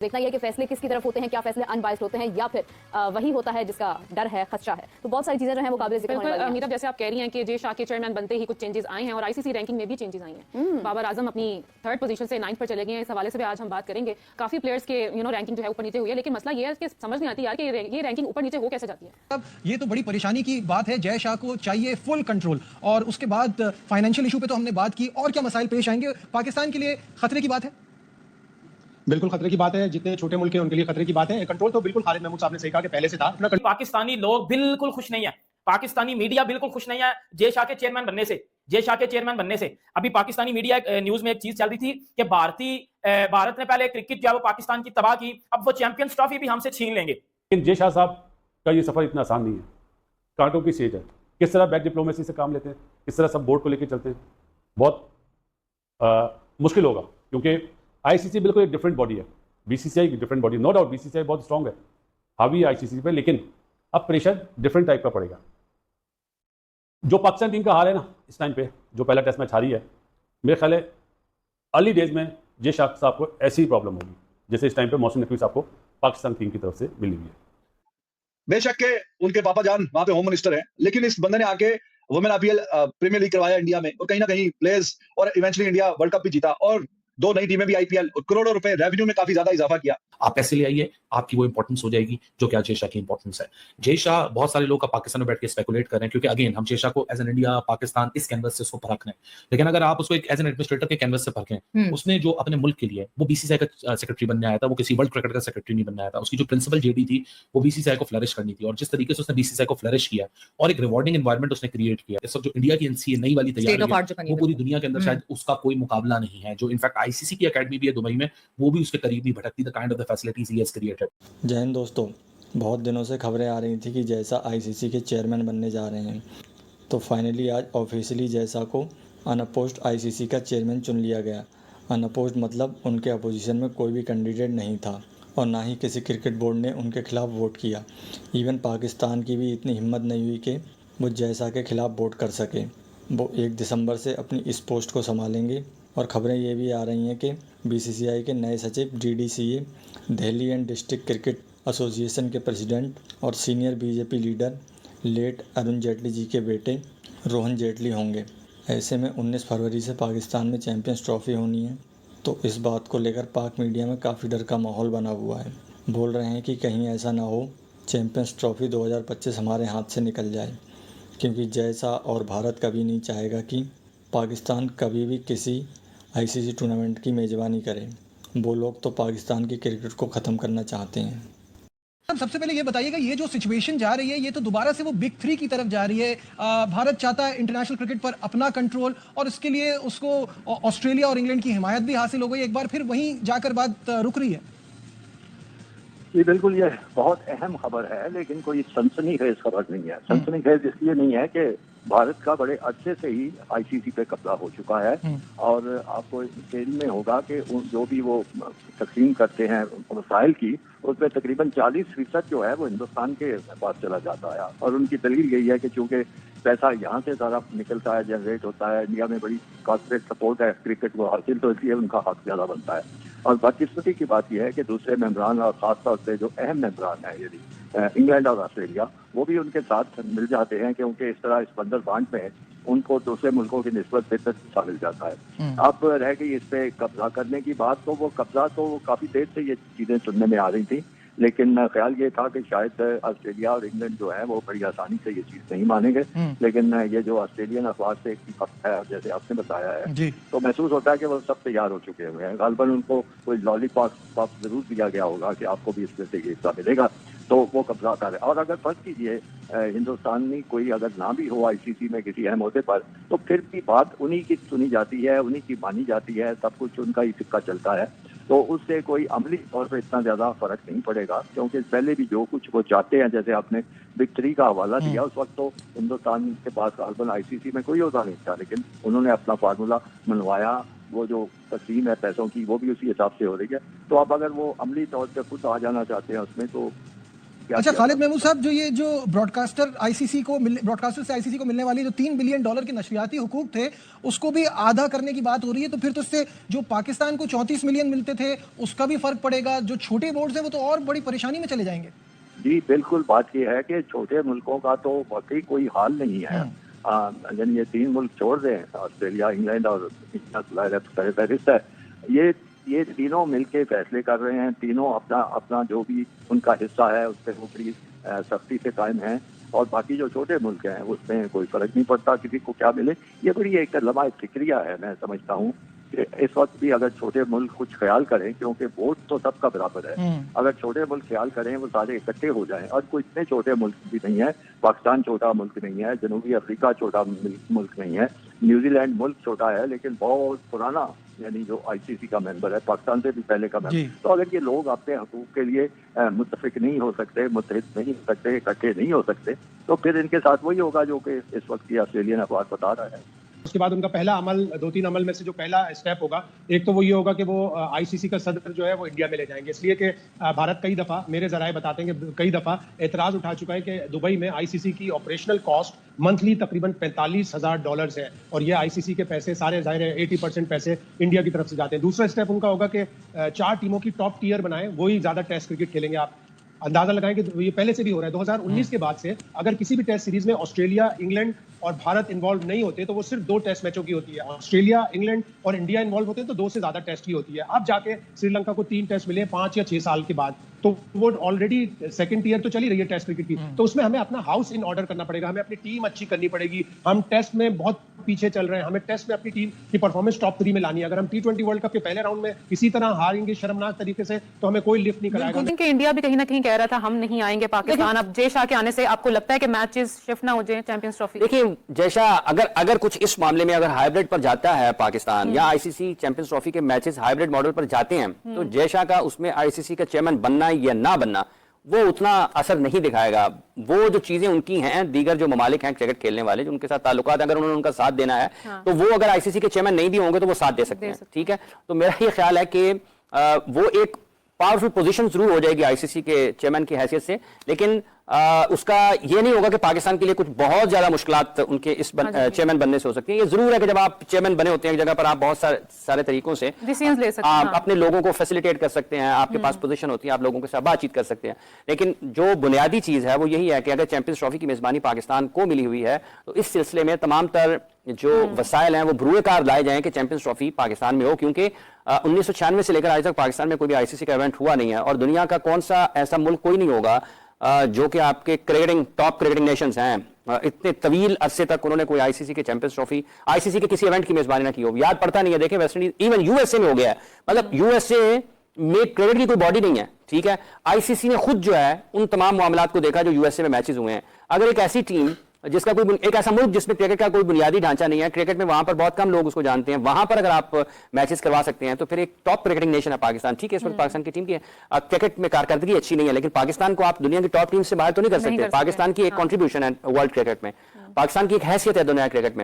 देखना यह कि फैसले किसकी तरफ होते हैं, क्या फैसले अनबायस्ड होते हैं या फिर वही होता है जिसका डर है, खदशा है। तो बहुत सारी चीजें जो हैं वो काबिल ज़िक्र होने वाली हैं। मीरा, जैसे आप कह रही हैं कि जे शाह के चेयरमैन बनते ही कुछ चेंजेस आए हैं और आईसीसी रैंकिंग में भी चेंजेस आई हैं। बाबर आजम अपनी 3rd पोजीशन से 9th पर चले गए हैं। इस हवाले से भी आज हम बात करेंगे। काफी प्लेयर्स के रैंकिंग जो है ऊपर नीचे हुई है, लेकिन मसला ये है कि समझ नहीं आती यार कि ये रैंकिंग ऊपर नीचे हो कैसे जाती है। अब ये तो बड़ी परेशानी की बात है। जय शाह को चाहिए फुल कंट्रोल, और उसके बाद फाइनेंशियल इशू पे तो हमने बात की, और क्या मसाइल पेश आएंगे पाकिस्तान के लिए? खतरे की बात है, बिल्कुल खतरे की बात है। जितने छोटे मुल्क हैं उनके लिए खतरे की बात है। कंट्रोल तो बिल्कुल खालिद महमूद साहब ने सही कहा कि पहले से था। पाकिस्तानी लोग बिल्कुल खुश नहीं है, पाकिस्तानी मीडिया बिल्कुल खुश नहीं है जय शाह के चेयरमैन बनने से। जय शाह के चेयरमैन बनने से अभी पाकिस्तानी मीडिया न्यूज में एक चीज चल रही थी कि भारत ने पहले क्रिकेट जो है वो पाकिस्तान की तबाह की, अब वो चैंपियंस ट्रॉफी भी हमसे छीन लेंगे। लेकिन जय शाह साहब का ये सफर इतना आसान नहीं है। कांटों की सेज है। किस तरह बैक डिप्लोमेसी से काम लेते हैं, किस तरह सब बोर्ड को लेकर चलते हैं, बहुत मुश्किल होगा। क्योंकि आईसीसी बिल्कुल एक डिफरेंट बॉडी है, बीसीसीआई की different body. No doubt BCCI बहुत स्ट्रांग है, हावी आईसीसी पे, लेकिन अब प्रेशर डिफरेंट टाइप का पड़ेगा। जो पाकिस्तान टीम का हाल है ना इस टाइम पे, जो पहला टेस्ट मैच हारी है, मेरे ख्याल है अर्ली डेज में जय शाह साहब को ऐसी ही प्रॉब्लम होगी जैसे इस टाइम पे मोहसिन नकवी साहब को पाकिस्तान टीम की तरफ से मिली हुई है। बेशक के उनके पापा जान वहां पे होम मिनिस्टर हैं, लेकिन इस बंदे ने आके वुमेन आईपीएल प्रीमियर लीग करवाया इंडिया में, और कहीं ना कहीं प्लेयर्स, और इवेंचुअली इंडिया वर्ल्ड कप भी जीता, और 2 नई टीमें भी आईपीएल, और करोड़ों रुपए रेवेन्यू में काफी ज्यादा इजाफा किया। आप पैसे ले आइए, आपकी वो इंपॉर्टेंस हो जाएगी जो क्या जय शाह की इंपॉर्टेंस है। जय शाह, बहुत सारे लोग पाकिस्तान में बैठ के स्पेकुलेट कर रहे हैं, क्योंकि अगेन हम जय शाह को एज एन इंडिया पाकिस्तान इस कैनवस से उसको परख रहे हैं। लेकिन अगर आप उसको एक एज एन एडमिनिस्ट्रेटर के कैनवस से परखें, उसने जो अपने मुल्क के लिए, वो बीसीसीआई का सेक्रेटरी बनने आया था, वो किसी वर्ल्ड क्रिकेट का सेक्रेटरी नहीं बनने आया था। उसकी जो प्रिंसिपल जेडी थी वो बीसीसीआई को फ्लरिश करनी थी, और जिस तरीके से उसने बीसीसीआई को फ्लरिश किया और एक रिवॉर्डिंग एनवायरमेंट उसने क्रिएट किया, इस वक्त जो इंडिया की एनसीए नई वाली तैयारी है, वो पूरी दुनिया के अंदर शायद उसका कोई मुकाबला नहीं है। जो इनफैक्ट आईसीसी की अकेडमी भी है दुबई में, वो भी उसके करीब नहीं भटकती। The kind of the facilities he has created. जय हिंद दोस्तों, बहुत दिनों से खबरें आ रही थी कि जैसा आईसीसी के चेयरमैन बनने जा रहे हैं, तो फाइनली आज ऑफिशियली जैसा को अनअपोज्ड आईसीसी का चेयरमैन चुन लिया गया। अनअपोज्ड मतलब उनके अपोजिशन में कोई भी कैंडिडेट नहीं था, और ना ही किसी क्रिकेट बोर्ड ने उनके खिलाफ वोट किया। इवन पाकिस्तान की भी इतनी हिम्मत नहीं हुई कि वो जैसा के खिलाफ वोट कर सके। वो 1 दिसंबर से अपनी इस पोस्ट को संभालेंगे, और खबरें ये भी आ रही हैं कि बीसीसीआई के नए सचिव DDCA, Delhi and district cricket association के प्रेसिडेंट और senior BJP leader late Arun Jaitley ji के बेटे रोहन जेटली होंगे। ऐसे में 19 फरवरी से पाकिस्तान में चैंपियंस ट्रॉफी होनी है, तो इस बात को लेकर पाक मीडिया में काफ़ी डर का माहौल बना हुआ है। बोल रहे हैं कि कहीं ऐसा ना हो चैंपियंस ट्रॉफी 2025 हमारे हाथ से निकल जाए, क्योंकि जैसा और भारत कभी नहीं चाहेगा कि पाकिस्तान कभी भी किसी आईसीसी टूर्नामेंट की मेज़बानी करे। वो लोग तो पाकिस्तान की क्रिकेट को ख़त्म करना चाहते हैं। सबसे पहले ये बताइएगा, ये जो सिचुएशन जा रही है, ये तो दोबारा से वो बिग 3 की तरफ जा रही है। भारत चाहता है इंटरनेशनल क्रिकेट पर अपना कंट्रोल, और इसके लिए उसको ऑस्ट्रेलिया और इंग्लैंड की हिमायत भी हासिल हो गई। एक बार फिर वहीं जाकर बात रुक रही है। जी बिल्कुल, ये बहुत अहम खबर है, लेकिन कोई सनसनीखेज खबर नहीं है। सनसनीखेज इसलिए नहीं है कि भारत का बड़े अच्छे से ही आईसीसी पे कब्जा हो चुका है, और आपको खेल में होगा कि जो भी वो तकसीम करते हैं वसाइल की, उसमें तकरीबन 40% जो है वो हिंदुस्तान के पास चला जाता है। और उनकी दलील यही है कि चूंकि पैसा यहाँ से ज़्यादा निकलता है, जनरेट होता है, इंडिया में बड़ी कॉर्पोरेट सपोर्ट है क्रिकेट को हासिल, तो इसलिए उनका हक ज़्यादा बनता है। और बदकिस्मती की बात यह है कि दूसरे मेंबरान, और ख़ासतौर से जो अहम मेंबरान है यदि इंग्लैंड और ऑस्ट्रेलिया, वो भी उनके साथ मिल जाते हैं, क्योंकि इस तरह इस बंदर बांट में उनको दूसरे मुल्कों की निस्बत बेहतर हिस्सा मिल जाता है। अब रह गई इस पे कब्जा करने की बात, तो वो कब्जा तो काफ़ी देर से ये चीज़ें सुनने में आ रही थी, लेकिन ख्याल ये था कि शायद ऑस्ट्रेलिया और इंग्लैंड जो है वो बड़ी आसानी से ये चीज़ नहीं मानेंगे। लेकिन ये जो ऑस्ट्रेलियन अखबार से एक वक्त है, जैसे आपने बताया है, तो महसूस होता है कि वो सब तैयार हो चुके हुए हैं। गालबन उनको कोई लॉलीपॉप जरूर दिया गया होगा कि आपको भी इसमें से ये हिस्सा मिलेगा, तो वो कब्जा कर है। और अगर फर्ज कीजिए हिंदुस्तानी कोई अगर ना भी हो आईसीसी में किसी अहम अहदे पर, तो फिर भी बात उन्हीं की सुनी जाती है, उन्हीं की मानी जाती है, सब कुछ उनका ही सिक्का चलता है, तो उससे कोई अमली तौर पर इतना ज़्यादा फर्क नहीं पड़ेगा। क्योंकि पहले भी जो कुछ वो चाहते हैं, जैसे आपने बिग 3 का हवाला दिया, उस वक्त तो हिंदुस्तान के पास गालबन आईसीसी में कोई होता नहीं था, लेकिन उन्होंने अपना फार्मूला मनवाया। वो जो तकसीम है पैसों की, वो भी उसी हिसाब से हो रही है। तो अब अगर वो अमली तौर पर खुद आ जाना चाहते हैं उसमें, तो अच्छा खालिद महमूद साहब, जो ब्रॉडकास्टर से आईसीसी को मिलने वाली जो $3 बिलियन के नशरियाती हुकूक थे, उसको भी आधा करने की बात हो रही है, तो फिर तो इससे जो पाकिस्तान को 34 मिलियन मिलते थे उसका भी फर्क पड़ेगा। जो छोटे बोर्ड है वो तो और बड़ी परेशानी में चले जाएंगे। जी बिल्कुल, बात यह है कि छोटे मुल्कों का तो वाकई कोई हाल नहीं है। यानी ये 3 मुल्क छोड़ दें, ऑस्ट्रेलिया, इंग्लैंड और फहरिस्त है, ये तीनों मिलके फैसले कर रहे हैं। तीनों अपना जो भी उनका हिस्सा है उस पर वो बड़ी सख्ती से कायम है, और बाकी जो छोटे मुल्क हैं उसमें कोई फर्क नहीं पड़ता किसी को क्या मिले। ये बड़ी एक लम्हा फिक्रिया है। मैं समझता हूँ कि इस वक्त भी अगर छोटे मुल्क कुछ ख्याल करें, क्योंकि वोट तो सबका बराबर है, अगर छोटे मुल्क ख्याल करें वो सारे इकट्ठे हो जाएं, और कोई इतने छोटे मुल्क भी नहीं है। पाकिस्तान छोटा मुल्क नहीं है, जनूबी अफ्रीका छोटा मुल्क नहीं है, न्यूजीलैंड मुल्क छोटा है लेकिन बहुत पुराना, यानी जो आईसीसी का मेंबर है, पाकिस्तान से भी पहले का मेंबर। तो अगर ये लोग अपने हकूक के लिए मुत्तफिक नहीं हो सकते, मुत्तहिद नहीं हो सकते, इकट्ठे नहीं हो सकते, तो फिर इनके साथ वही होगा जो कि इस वक्त की ऑस्ट्रेलियन अखबार बता रहा है। उसके बाद उनका पहला अमल, 2-3 अमल में से जो पहला स्टेप होगा, एक तो वो ये होगा कि वो आईसीसी का सदर जो है वो इंडिया में ले जाएंगे। इसलिए कि भारत कई दफ़ा, मेरे ज़राए बताते हैं कि कई दफ़ा एतराज़ उठा चुका है कि दुबई में आईसीसी की ऑपरेशनल कॉस्ट मंथली तकरीबन $45,000 है, और ये आईसीसी के पैसे सारे ज़ाहिर है 80% पैसे इंडिया की तरफ से जाते हैं। दूसरा स्टेप उनका होगा कि 4 टीमों की टॉप टियर बनाएं, वही ज़्यादा टेस्ट क्रिकेट खेलेंगे। आप अंदाजा लगाएं कि ये पहले से भी हो रहा है। 2019 के बाद से अगर किसी भी टेस्ट सीरीज में ऑस्ट्रेलिया, इंग्लैंड और भारत इन्वॉल्व नहीं होते तो वो सिर्फ 2 टेस्ट मैचों की होती है। ऑस्ट्रेलिया, इंग्लैंड और इंडिया इन्वॉल्व होते हैं तो 2 से ज्यादा टेस्ट की होती है। अब जाके श्रीलंका को 3 टेस्ट मिले 5 या 6 साल के बाद, तो वो ऑलरेडी सेकंड ईयर तो चली रही है टेस्ट क्रिकेट की, तो उसमें हमें अपना हाउस इन ऑर्डर करना पड़ेगा, हमें अपनी टीम अच्छी करनी पड़ेगी। हम टेस्ट में बहुत पीछे चल रहे हैं, हमें टेस्ट में अपनी टीम की परफॉर्मेंस टॉप 3 में लानी है। अगर हम T20 वर्ल्ड कप के पहले राउंड में इसी तरह हारेंगे शर्मनाक तरीके से तो हमें कोई लिफ्ट नहीं कराएगा। कि इंडिया भी कहीं ना कहीं कह रहा था हम नहीं आएंगे पाकिस्तान। अब जय शाह के आने से आपको लगता है कि मैचेस शिफ्ट ना हो जाए चैंपियंस ट्रॉफी? देखिए, जय शाह अगर कुछ इस मामले में अगर हाइब्रिड पर जाता है पाकिस्तान, या आईसीसी चैंपियंस ट्रॉफी के मैचेस हाइब्रिड मॉडल पर जाते हैं, तो जय शाह का उसमें आईसीसी का चेयरमैन बनना या ना बनना वो उतना असर नहीं दिखाएगा। वो जो चीजें उनकी हैं, दीगर जो ममालिक हैं क्रिकेट खेलने वाले जो उनके साथ ताल्लुकात, अगर उन्होंने उनका साथ देना है तो वो अगर आईसीसी के चेयरमैन नहीं भी होंगे तो वो साथ दे सकते हैं। ठीक है, तो मेरा ये ख्याल है कि वो एक पावरफुल पोजीशन जरूर हो जाएगी आईसीसी के चेयरमैन की हैसियत से, लेकिन उसका ये नहीं होगा कि पाकिस्तान के लिए कुछ बहुत ज्यादा मुश्किलात उनके इस चेयरमैन बनने से हो सकती है। ये जरूर है कि जब आप चेयरमैन बने होते हैं एक जगह पर, आप बहुत सारे तरीकों से डिसीजंस ले सकते हैं, अपने लोगों को फैसिलिटेट कर सकते हैं, आपके पास पोजीशन होती है, आप लोगों के साथ बातचीत कर सकते हैं। लेकिन जो बुनियादी चीज है वो यही है कि अगर चैंपियंस ट्रॉफी की मेजबानी पाकिस्तान को मिली हुई है तो इस सिलसिले में तमाम तर जो वसाइल हैं वो बरूए कार लाए जाएं कि चैंपियंस ट्रॉफी पाकिस्तान में हो, क्योंकि 1996 से लेकर आज तक पाकिस्तान में कोई भी आईसीसी का इवेंट हुआ नहीं है, और दुनिया का कौन सा ऐसा मुल्क कोई नहीं होगा जो कि आपके टॉप क्रिकेटिंग नेशंस हैं, इतने तवील अरसे तक उन्होंने कोई आईसीसी के चैंपियंस ट्रॉफी, आईसीसी के किसी इवेंट की मेजबानी ना की हो। याद पड़ता नहीं है, देखें वेस्ट इंडीज, इवन यूएसए में हो गया है। मतलब यूएसए में क्रिकेट की कोई बॉडी नहीं है, ठीक है। आईसीसी ने खुद जो है उन तमाम मामलात को देखा जो यूएसए में मैचेस हुए हैं। अगर एक ऐसी टीम जिसका कोई एक ऐसा मुल्क जिसमें क्रिकेट का कोई बुनियादी ढांचा नहीं है, क्रिकेट में वहां पर बहुत कम लोग उसको जानते हैं, वहां पर अगर आप मैचेस करवा सकते हैं तो फिर एक टॉप क्रिकेटिंग नेशन है पाकिस्तान। ठीक है, इस वक्त पाकिस्तान की टीम की क्रिकेट में कारकर्दगी अच्छी नहीं है, लेकिन पाकिस्तान को आप दुनिया की टॉप टीम से बाहर तो नहीं कर सकते। पाकिस्तान की एक कंट्रीब्यूशन है वर्ल्ड क्रिकेट में, पाकिस्तान की एक हैसियत है दुनिया क्रिकेट में।